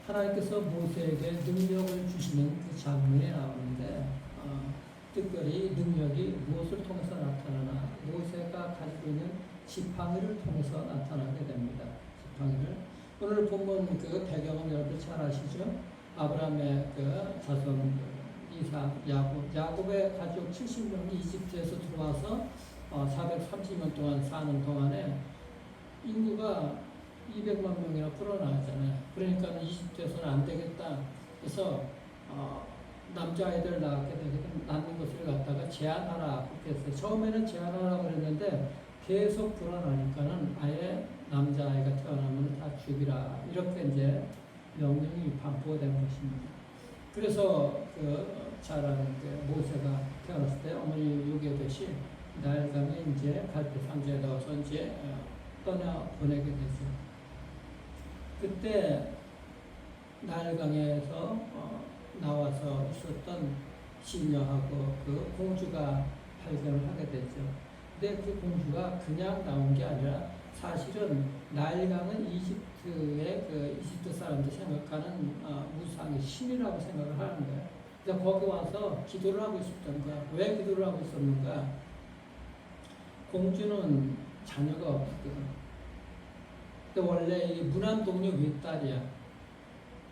하나님께서 모세에게 능력을 주시는 그 장면이 나오는데 특별히 능력이 무엇을 통해서 나타나나 모세가 가지고 있는 지팡이를 통해서 나타나게 됩니다. 지팡이를. 오늘 본문 그 배경은 여러분 잘 아시죠? 아브라함의 그 자손 이삭, 야곱의 가족 70명이 이집트에서 들어와서 430년 동안 사는 동안에 인구가 200만 명이나 불어나잖아요. 그러니까 이집트에서는 안 되겠다. 그래서 남자아이들 낳는 것을 갖다가 제한하라 그렇게 했어요. 처음에는 제한하라고 그랬는데 계속 불어나니까는 아예 남자아이가 태어나면 다 죽이라 이렇게 이제 명령이 반포가 된 것입니다. 그래서 잘 아는 모세가 태어났을 때 어머니 요괴듯이 나일강에 이제 갈대 상자에 넣어서 이제 떠나 보내게 되죠. 그때 나일강에서 나와서 있었던 시녀하고 그 공주가 발견을 하게 되죠. 근데 그 공주가 그냥 나온 게 아니라 사실은 나일강은 이집트의 이집트 사람들이 생각하는 우상의 신이라고 생각을 하는 거예요. 그래서 거기 와서 기도를 하고 있었던 거야. 왜 기도를 하고 있었는가? 공주는 자녀가 없거든. 원래 이 문안동녀 윗딸이야.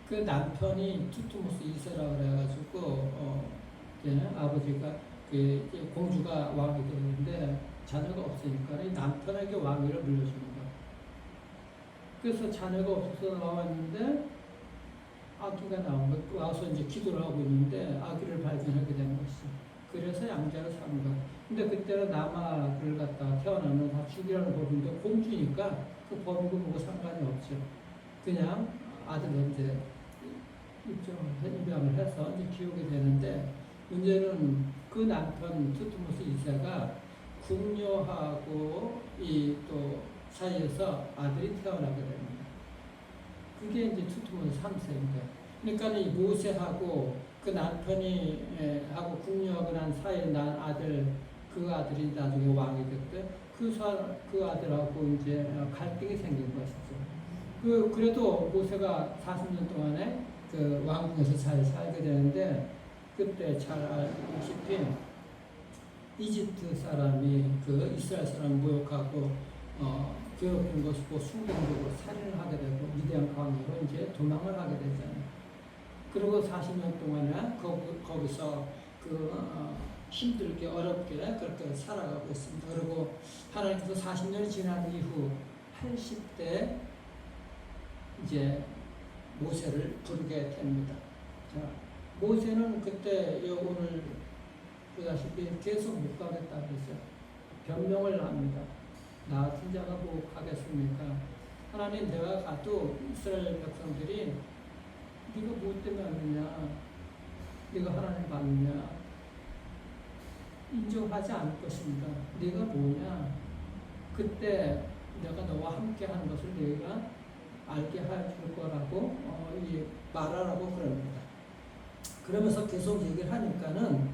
그 남편이 투투모스 2세라고 그래가지고 아버지가 공주가 왕이 되는데 자녀가 없으니까 이 남편에게 왕위를 물려주는 거야. 그래서 자녀가 없어서 나왔는데 아기가 나온 거야. 와서 이제 기도를 하고 있는데 아기를 발견하게 된 것이. 그래서 양자를 삼은 거야. 근데 그때는 남아를 갖다가 태어나면 다 죽이라는 법인데 공주니까 그 법이고 뭐고 상관이 없죠. 그냥 아들을 이제 입양을 해서 이제 키우게 되는데 문제는 그 남편 투투모스 2세가 궁녀하고 이 또 사이에서 아들이 태어나게 됩니다. 그게 이제 투투모스 3세인데 그러니까 이 모세하고 그 남편이 하고 궁녀하고 난 사이에 난 아들 그 아들이 나중에 왕이 됐대. 그 아들하고 이제 갈등이 생긴 것이죠. 그래도 모세가 40년 동안에 그 왕궁에서 잘 살게 되는데 그때 잘 알다시피 이집트 사람이 그 이스라엘 사람 모욕하고 괴롭힌 것을 보고 순간적으로 살인을 하게 되고 미디안 광야로 이제 도망을 하게 되잖아요. 그리고 40년 동안에 거기서 힘들게 어렵게 그렇게 살아가고 있습니다. 그리고 하나님께서 40년이 지난 이후 80대 이제 모세를 부르게 됩니다. 자, 모세는 그때 오늘 보다시피 계속 못 가겠다 그랬어요. 변명을 합니다. 나 같은 자가 뭐 가겠습니까? 하나님 내가 가도 이스라엘 백성들이 네가 뭐 때문에 왔느냐? 네가 하나님 맞느냐? 인정하지 않을 것입니다. 네가 뭐냐? 그때 내가 너와 함께 하는 것을 네가 알게 해줄 거라고 말하라고 그럽니다. 그러면서 계속 얘기를 하니까는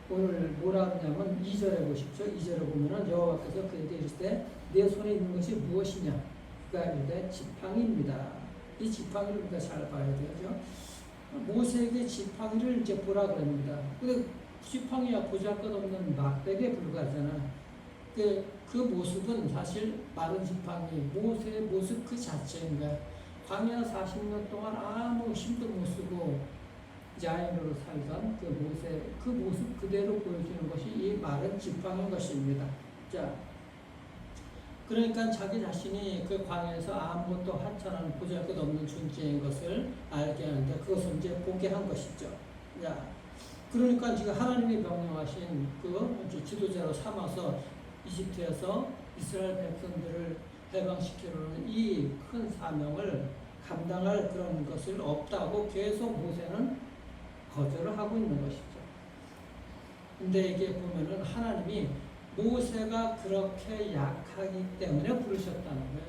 오늘 뭐라 하냐면 2절에 보십시오. 2절에 보면은 여호와께서 그에게 이르시되 내 손에 있는 것이 무엇이냐? 그가 이르되 지팡이입니다. 이 지팡이를 우리가 잘 봐야 되죠. 모세에게 지팡이를 이제 보라 그럽니다. 근데 지팡이야 보잘것없는 막대기에 불과하잖아. 그 모습은 사실 마른 지팡이, 모세의 모습 그 자체인 거야. 광야 40년 동안 아무 힘도 못 쓰고 야인으로 살던 그 모세, 그 모습 그대로 보여주는 것이 이 마른 지팡이인 것입니다. 자, 그러니까 자기 자신이 그 광야에서 아무것도 하찮은 보잘것없는 존재인 것을 알게 하는데 그것을 이제 보게 한 것이죠. 자, 그러니까 지금 하나님이 명령하신 그 지도자로 삼아서 이집트에서 이스라엘 백성들을 해방시키려는 이 큰 사명을 감당할 그런 것을 없다고 계속 모세는 거절을 하고 있는 것이죠. 근데 이게 보면은 하나님이 모세가 그렇게 약하기 때문에 부르셨다는 거예요.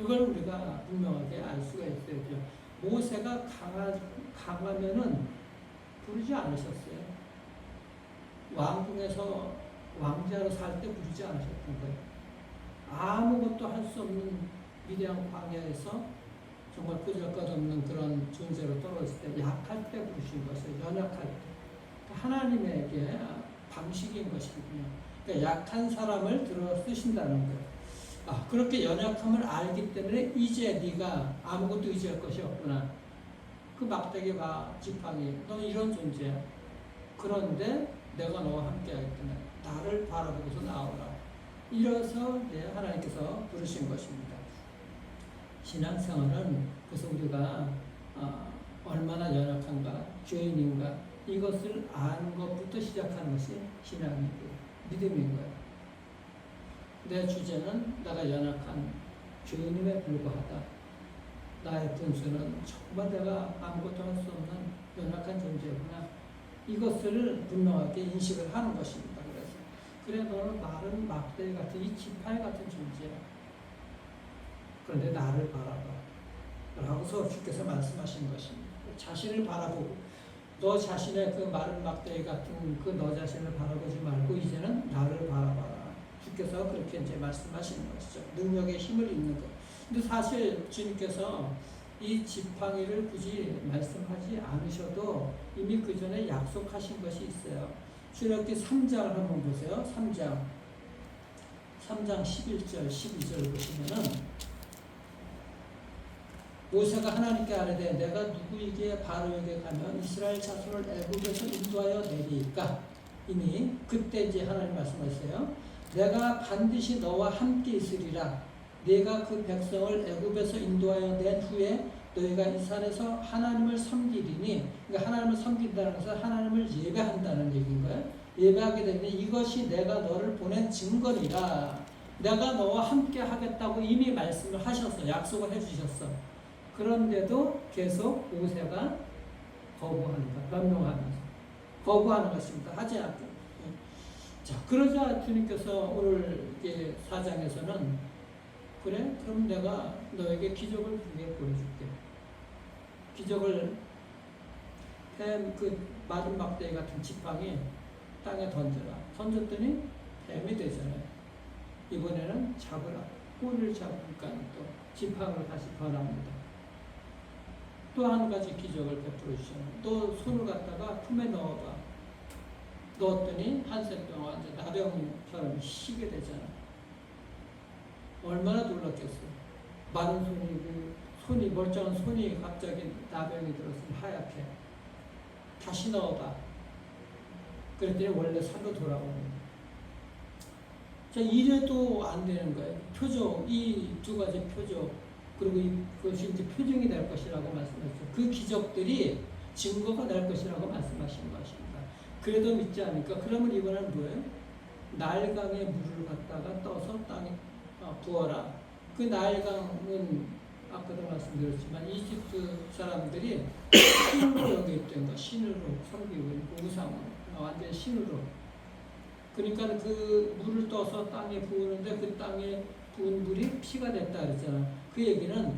이걸 우리가 분명하게 알 수가 있어야죠. 모세가 강하면은 부르지 않으셨어요. 왕궁에서 왕자로 살 때 부르지 않으셨던 거예요. 아무것도 할 수 없는 미디안 광야에서 정말 보잘것없는 그런 존재로 떨어졌을 때 약할 때 부르신 것을 연약할 때 하나님에게 방식인 것이거든요. 그러니까 약한 사람을 들어 쓰신다는 거예요. 그렇게 연약함을 알기 때문에 이제 네가 아무것도 의지할 것이 없구나. 그 막대기 지팡이 너 이런 존재야. 그런데 내가 너와 함께 하기 때문에 나를 바라보고서 나오라. 이래서 하나님께서 부르신 것입니다. 신앙생활은 그래서 우리가 얼마나 연약한가, 죄인인가 이것을 아는 것부터 시작하는 것이 신앙이고 믿음인 거예요. 내 주제는 내가 연약한 죄인임에 불구하다. 나의 분수는 정말 내가 아무것도 할 수 없는 연약한 존재구나. 이것을 분명하게 인식을 하는 것입니다. 그래 너는 마른 막대기 같은 이 지팡이 같은 존재야. 그런데 나를 바라봐. 라고서 주께서 말씀하신 것입니다. 자신을 바라보고 너 자신의 그 마른 막대기 같은 그 너 자신을 바라보지 말고 이제는 나를 바라봐라. 주께서 그렇게 이제 말씀하시는 것이죠. 능력의 힘을 입는 것. 근데 사실 주님께서 이 지팡이를 굳이 말씀하지 않으셔도 이미 그 전에 약속하신 것이 있어요. 출애굽기 3장을 한번 보세요. 3장 11절 12절 보시면은 모세가 하나님께 아뢰되 내가 누구에게 바로에게 가면 이스라엘 자손을 애굽에서 인도하여 내리까. 이미 그때 이제 하나님 말씀하셨어요. 내가 반드시 너와 함께 있으리라. 네가 그 백성을 애굽에서 인도하여 낸 후에 너희가 이 산에서 하나님을 섬기리니, 그러니까 하나님을 섬긴다는 것은 하나님을 예배한다는 얘기인 거예요. 예배하게 되면 이것이 내가 너를 보낸 증거니라. 내가 너와 함께 하겠다고 이미 말씀을 하셨어. 약속을 해주셨어. 그런데도 계속 모세가 거부하는 것, 변명하면서 거부하는 것입니다. 하지 않고. 자, 그러자 주님께서 오늘 4장에서는 그래? 그럼 내가 너에게 기적을 두 개 보여줄게. 기적을 그 마른 막대기 같은 지팡이 땅에 던져라. 던졌더니 뱀이 되잖아요. 이번에는 잡으라. 꿀을 잡으니까 또 지팡이로 다시 변합니다. 또 한 가지 기적을 베풀어 주잖아요. 또 손을 갖다가 품에 넣어봐. 넣었더니 한센병 이제 나병처럼 쉬게 되잖아. 얼마나 놀랐겠어. 마른 손이 멀쩡한 손이 갑자기 나병이 들었으면 하얗게. 다시 넣어봐. 그랬더니 원래 살로 돌아오는. 자, 이래도 안 되는 거예요. 표적, 이 두 가지 표적, 그리고 그것이 이제 표징이 될 것이라고 말씀하셨죠. 그 기적들이 증거가 될 것이라고 말씀하신 것입니다. 그래도 믿지 않으니까, 그러면 이번엔 뭐예요? 나일강에 물을 갖다가 떠서 땅에 부어라. 그 나일강은 아까도 말씀드렸지만 이집트 사람들이 신으로 여겼던 거, 신으로 섬기고 있고 우상으로, 완전 신으로. 그러니까 그 물을 떠서 땅에 부으는데 그 땅에 부은 물이 피가 됐다 그랬잖아. 그 얘기는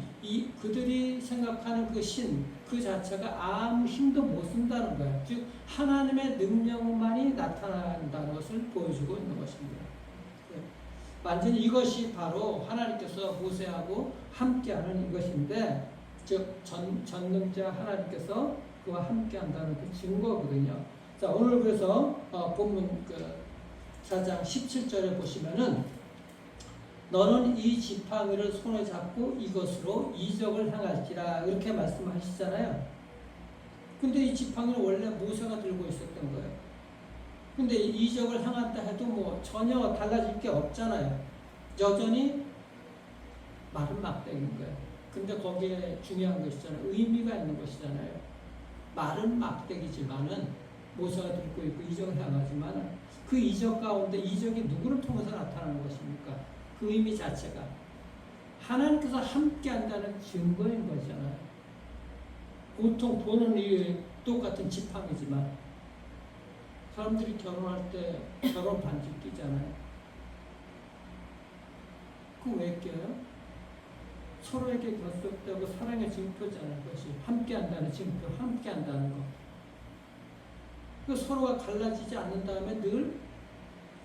그들이 생각하는 그 신, 그 자체가 아무 힘도 못 쓴다는 거야. 즉 하나님의 능력만이 나타난다는 것을 보여주고 있는 것입니다. 완전히 이것이 바로 하나님께서 모세하고 함께하는 이것인데, 즉 전능자 하나님께서 그와 함께한다는 그 증거거든요. 자, 오늘 그래서 본문 4장 17절에 보시면은 너는 이 지팡이를 손에 잡고 이것으로 이적을 행할지라 이렇게 말씀하시잖아요. 근데 이 지팡이는 원래 모세가 들고 있었던 거예요. 근데 이적을 행한다 해도 뭐 전혀 달라질 게 없잖아요. 여전히 마른 막대기인 거예요. 근데 거기에 중요한 것이잖아요. 의미가 있는 것이잖아요. 마른 막대기지만은 모세가 들고 있고 이적을 행하지만 그 이적 가운데 이적이 누구를 통해서 나타나는 것입니까? 그 의미 자체가 하나님께서 함께한다는 증거인 거잖아요. 보통 보는 이 똑같은 지팡이지만 사람들이 결혼할 때 결혼 반지 끼잖아요. 그거 왜 껴요? 서로에게 결속되고 사랑의 증표잖아요. 그것이 함께한다는 증표, 함께한다는 거. 그 서로가 갈라지지 않는 다음에 늘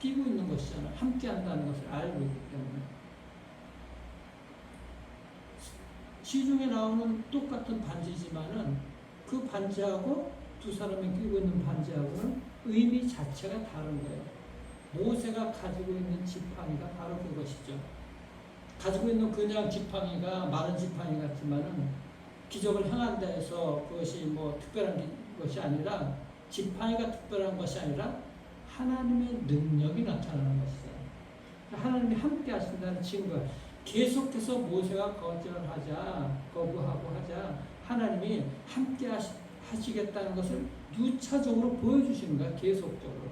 끼고 있는 것이잖아요. 함께한다는 것을 알고 있기 때문에. 시중에 나오는 똑같은 반지지만은 그 반지하고 두 사람이 끼고 있는 반지하고는 의미 자체가 다른 거예요. 모세가 가지고 있는 지팡이가 바로 그것이죠. 가지고 있는 그냥 지팡이가 마른 지팡이 같지만은 기적을 행한다 해서 그것이 뭐 특별한 것이 아니라 지팡이가 특별한 것이 아니라 하나님의 능력이 나타나는 것이죠. 하나님이 함께 하신다는 증거. 계속해서 모세가 거부하고 하자 하나님이 함께 하시겠다는 것을 누차적으로 보여주시는 거야. 계속적으로.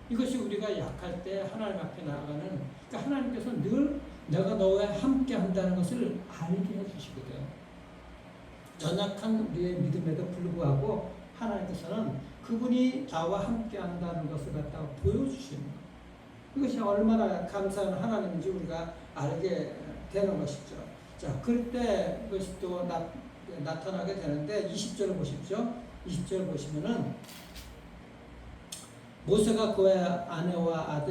이것이 우리가 약할 때 하나님 앞에 나아가는, 그러니까 하나님께서 늘 내가 너와 함께 한다는 것을 알게 해주시거든. 연약한 우리의 믿음에도 불구하고 하나님께서는 그분이 나와 함께 한다는 것을 갖다가 보여주시는 거예요. 이것이 얼마나 감사한 하나님인지 우리가 알게 되는 것이죠. 자, 그럴 때 그것이 또 나타나게 되는데 20절을 보십시오. 20절 보시면은 모세가 그의 아내와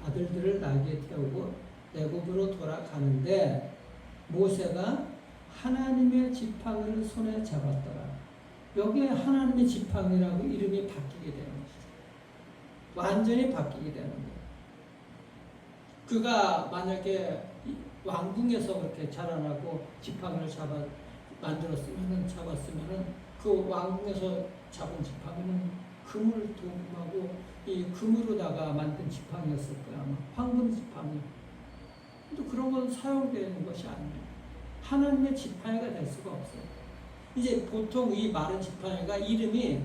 아들들을 나귀에 태우고 애굽으로 돌아가는데 모세가 하나님의 지팡이를 손에 잡았더라. 여기에 하나님의 지팡이라고 이름이 바뀌게 되는 것이죠. 완전히 바뀌게 되는 거예요. 그가 만약에 왕궁에서 그렇게 자라나고 지팡이를 잡았으면은 그 왕궁에서 잡은 지팡이는 금을 도금하고 이 금으로다가 만든 지팡이였을 거야. 아마 황금 지팡이. 근데 그런 건 사용되는 것이 아니에요. 하나님의 지팡이가 될 수가 없어요. 이제 보통 이 마른 지팡이가 이름이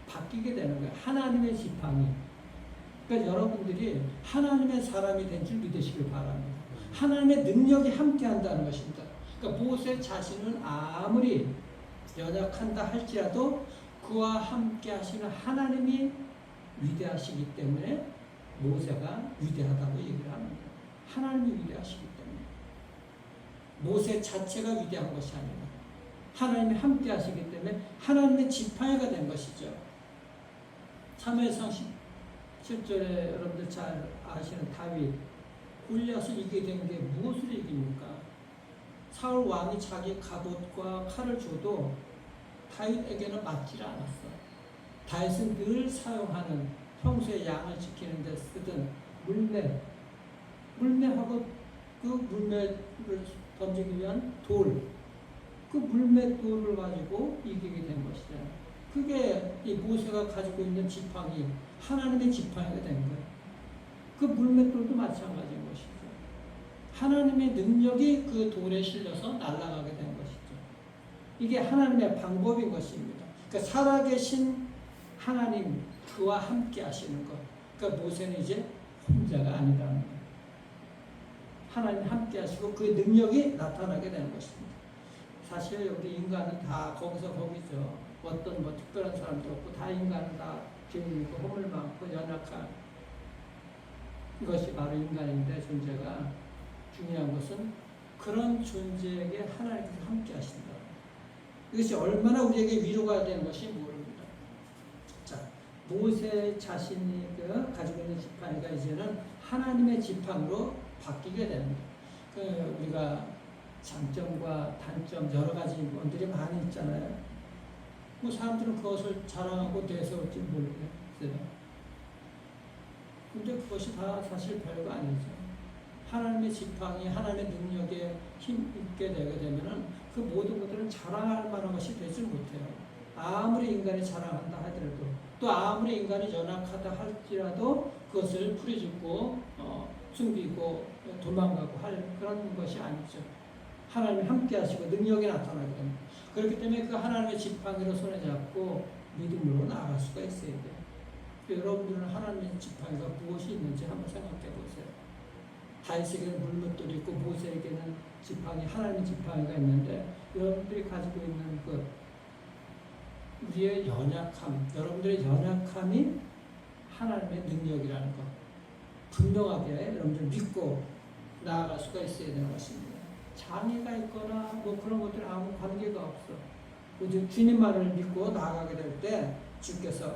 바뀌게 되는 거예요. 하나님의 지팡이. 그러니까 여러분들이 하나님의 사람이 된 줄 믿으시길 바랍니다. 하나님의 능력이 함께 한다는 것입니다. 그러니까 모세 자신은 아무리 연약한다 할지라도 그와 함께 하시는 하나님이 위대하시기 때문에 모세가 위대하다고 얘기를 합니다. 하나님이 위대하시기 때문에. 모세 자체가 위대한 것이 아니라 하나님이 함께 하시기 때문에 하나님의 지팡이가 된 것이죠. 사무엘상 17절에 여러분들 잘 아시는 다윗, 골리앗을 이기게 된 게 무엇으로 이깁니까? 사울 왕이 자기 갑옷과 칼을 줘도 다윗에게는 맞지를 않았어. 다윗은 늘 사용하는 평소에 양을 지키는 데 쓰던 물매하고 그 물매를 던지기 위한 돌, 그 물맷돌을 가지고 이기게 된 것이잖아요. 그게 이 모세가 가지고 있는 지팡이, 하나님의 지팡이가 된 거예요. 그 물맷돌도 마찬가지인 것이죠. 하나님의 능력이 그 돌에 실려서 날아가게 된 것이죠. 이게 하나님의 방법인 것입니다. 그러니까 살아계신 하나님, 그와 함께 하시는 것. 그러니까 모세는 이제 혼자가 아니라는 거예요. 하나님 함께 하시고 그 능력이 나타나게 되는 것입니다. 사실 여기 인간은 다 거기서 거기죠. 어떤 뭐 특별한 사람도 없고 다 인간은 다 죄 있고 허물 많고 연약한 이것이 바로 인간인데 존재가 중요한 것은 그런 존재에게 하나님께서 함께 하신다. 이것이 얼마나 우리에게 위로가 되는 것이 모릅니다. 자, 모세 자신이 가지고 있는 지팡이가 이제는 하나님의 지팡이로 바뀌게 됩니다. 우리가 장점과 단점 여러 가지 면들이 많이 있잖아요. 뭐 사람들은 그것을 자랑하고 내세울지 모르겠어요. 근데 그것이 다 사실 별거 아니죠. 하나님의 지팡이, 하나님의 능력에 힘 있게 되게 되면은 그 모든 것들은 자랑할 만한 것이 되지 못해요. 아무리 인간이 자랑한다 하더라도 또 아무리 인간이 연약하다 할지라도 그것을 풀이짓고 숨기고 도망가고 할 그런 것이 아니죠. 하나님이 함께 하시고 능력이 나타나게 됩니다. 그렇기 때문에 그 하나님의 지팡이로 손에 잡고 믿음으로 나아갈 수가 있어야 돼요. 여러분들은 하나님의 지팡이가 무엇이 있는지 한번 생각해 보세요. 다윗에게는 물맷돌이 있고 모세에게는 지팡이, 하나님의 지팡이가 있는데 여러분들이 가지고 있는 그 우리의 연약함, 여러분들의 연약함이 하나님의 능력이라는 것 분명하게 여러분들 믿고 나아갈 수가 있어야 되는 것입니다. 장애가 있거나 뭐 그런 것들 아무 관계가 없어. 오직 주님만을 믿고 나아가게 될 때 주께서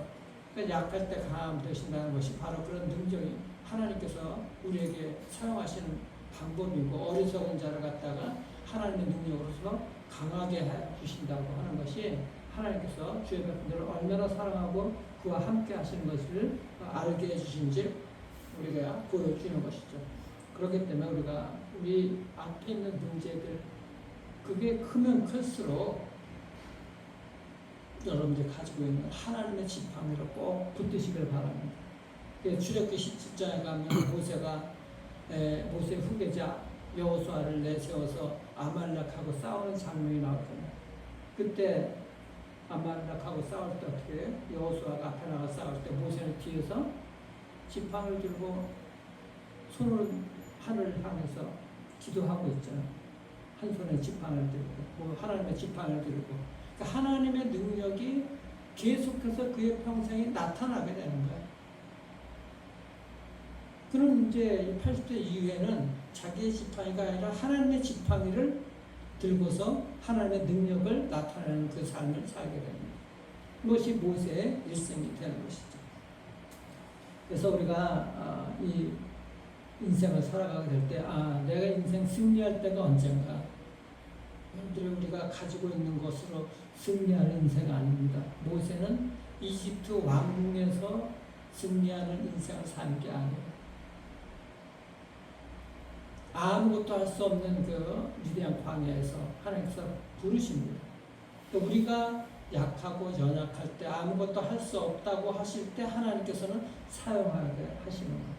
약할 때 강함 되신다는 것이 바로 그런 능력이 하나님께서 우리에게 사용하시는 방법이고 어리석은 자를 갖다가 하나님의 능력으로서 강하게 해 주신다고 하는 것이 하나님께서 주의 백성들을 얼마나 사랑하고 그와 함께 하시는 것을 알게 해주신지 우리가 보여주는 것이죠. 그렇기 때문에 우리 앞에 있는 문제들 그게 크면 클수록 여러분들이 가지고 있는 하나님의 지팡이를 꼭 붙드시길 바랍니다. 출애굽기 17장에 가면 모세의 후계자 여호수아를 내세워서 아말렉하고 싸우는 장면이 나오잖아요. 그때 아말렉하고 싸울 때 어떻게 해요? 여호수아가 앞에 나가 싸울 때 모세는 뒤에서 지팡이를 들고 손을 하늘을 향해서 기도하고 있잖아요. 한 손에 지팡이를 들고 하나님의 지팡이를 들고 그러니까 하나님의 능력이 계속해서 그의 평생에 나타나게 되는 거예요. 그럼 이제 80대 이후에는 자기의 지팡이가 아니라 하나님의 지팡이를 들고서 하나님의 능력을 나타내는 그 삶을 살게 됩니다. 그것이 모세의 일생이 되는 것이죠. 그래서 우리가 이 인생을 살아가게 될 때 내가 인생 승리할 때가 언젠가. 여러분들이 우리가 가지고 있는 것으로 승리하는 인생이 아닙니다. 모세는 이집트 왕궁에서 승리하는 인생을 사는 게 아니에요. 아무것도 할 수 없는 그 미디안 광야에서 하나님께서 부르십니다. 우리가 약하고 연약할 때 아무것도 할 수 없다고 하실 때 하나님께서는 사용하게 하시는 거예요.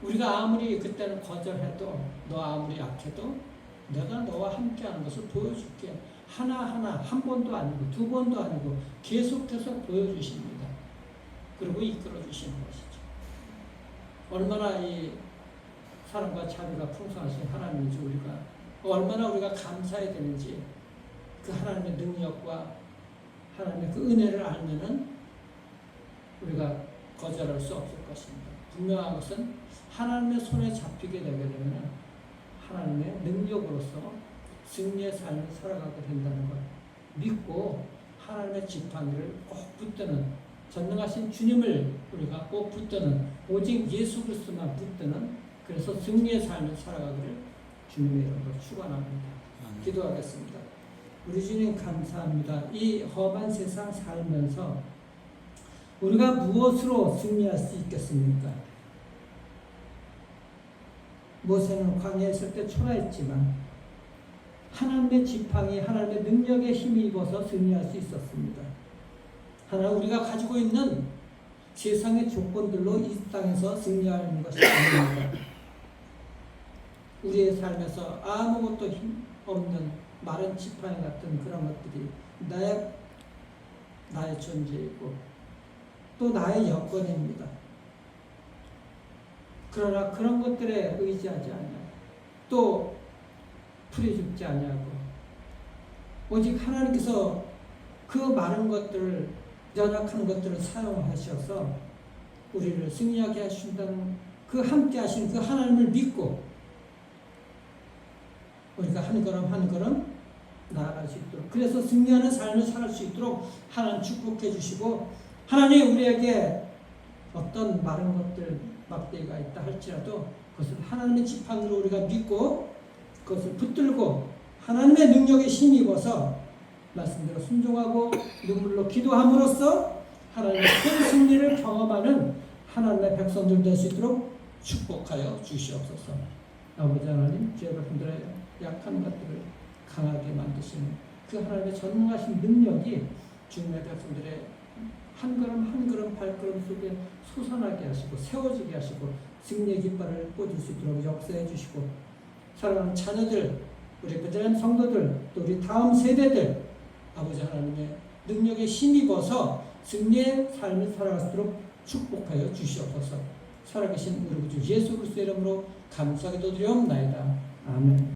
우리가 아무리 그때는 거절해도 너 아무리 약해도 내가 너와 함께하는 것을 보여줄게. 하나하나 한 번도 아니고 두 번도 아니고 계속해서 보여주십니다. 그리고 이끌어 주시는 것이죠. 얼마나 이 사랑과 자비가 풍성하신 하나님이죠. 얼마나 우리가 감사해야 되는지 그 하나님의 능력과 하나님의 그 은혜를 알면은 우리가 거절할 수 없을 것입니다. 분명한 것은 하나님의 손에 잡히게 되게 되면 하나님의 능력으로서 승리의 삶을 살아가게 된다는 것 믿고 하나님의 지팡이를 꼭 붙드는 전능하신 주님을 우리가 꼭 붙드는 오직 예수 그리스도만 붙드는 그래서 승리의 삶을 살아가기를 주님의 이름으로 축원합니다. 기도하겠습니다. 우리 주님 감사합니다. 이 험한 세상 살면서 우리가 무엇으로 승리할 수 있겠습니까? 모세는 광야에 있을 때 초라했지만 하나님의 지팡이, 하나님의 능력에 힘이 입어서 승리할 수 있었습니다. 하나 우리가 가지고 있는 세상의 조건들로 이 땅에서 승리하는 것이 아닙니다. 우리의 삶에서 아무것도 힘 없는 마른 지팡이 같은 그런 것들이 나의 존재이고 또 나의 여건입니다. 그러나 그런 것들에 의지하지 않냐고 또 풀이 죽지 않냐고 오직 하나님께서 그 마른 것들을 연약한 것들을 사용하셔서 우리를 승리하게 하신다는 그 함께 하신 그 하나님을 믿고 우리가 한 걸음 한 걸음 나아갈 수 있도록 그래서 승리하는 삶을 살 수 있도록 하나님 축복해 주시고 하나님 우리에게 어떤 마른 것들 막대기가 있다 할지라도 그것을 하나님의 지팡이로 우리가 믿고 그것을 붙들고 하나님의 능력에 힘입어서 말씀대로 순종하고 눈물로 기도함으로써 하나님의 큰 승리를 경험하는 하나님의 백성들 될 수 있도록 축복하여 주시옵소서. 아버지 하나님 주의 백성들의 약한 것들을 강하게 만드시는 그 하나님의 전능하신 능력이 주님의 백성들의 한 걸음 한 걸음 발걸음 속에 솟아나게 하시고 세워지게 하시고 승리의 깃발을 꽂을 수 있도록 역사해 주시고 사랑하는 자녀들 우리 베들레헴 성도들 또 우리 다음 세대들 아버지 하나님의 능력에 힘입어서 승리의 삶을 살아갈 수 있도록 축복하여 주시옵소서. 살아계신 우리 주 예수 그리스도의 이름으로 감사하게 드리옵나이다. 아멘.